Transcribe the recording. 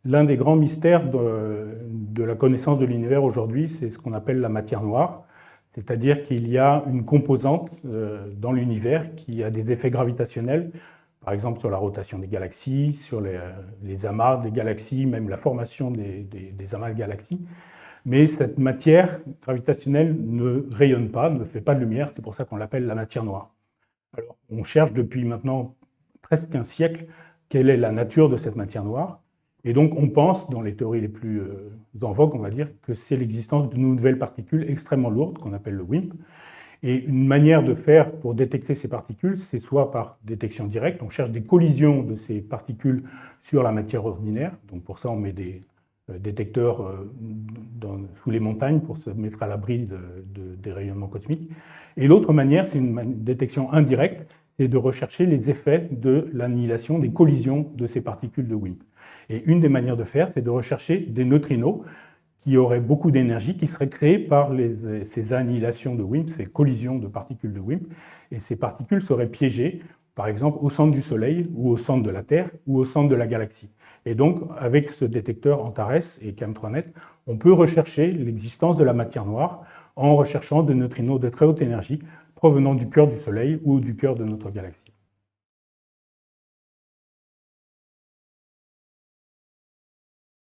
L'un des grands mystères de la connaissance de l'univers aujourd'hui, c'est ce qu'on appelle la matière noire. C'est-à-dire qu'il y a une composante dans l'univers qui a des effets gravitationnels, par exemple sur la rotation des galaxies, sur les amas des galaxies, même la formation des amas de galaxies. Mais cette matière gravitationnelle ne rayonne pas, ne fait pas de lumière, c'est pour ça qu'on l'appelle la matière noire. Alors, on cherche depuis maintenant presque un siècle quelle est la nature de cette matière noire. Et donc, on pense, dans les théories les plus en vogue, on va dire, que c'est l'existence de nouvelles particules extrêmement lourdes, qu'on appelle le WIMP. Et une manière de faire pour détecter ces particules, c'est soit par détection directe, on cherche des collisions de ces particules sur la matière ordinaire. Donc, pour ça, on met des détecteurs sous les montagnes pour se mettre à l'abri des rayonnements cosmiques. Et l'autre manière, c'est une détection indirecte, c'est de rechercher les effets de l'annihilation, des collisions de ces particules de WIMP. Et une des manières de faire, c'est de rechercher des neutrinos qui auraient beaucoup d'énergie, qui seraient créés par ces annihilations de WIMP, ces collisions de particules de WIMP. Et ces particules seraient piégées, par exemple, au centre du Soleil, ou au centre de la Terre, ou au centre de la galaxie. Et donc, avec ce détecteur Antares et CAM3Net, on peut rechercher l'existence de la matière noire en recherchant des neutrinos de très haute énergie provenant du cœur du Soleil ou du cœur de notre galaxie.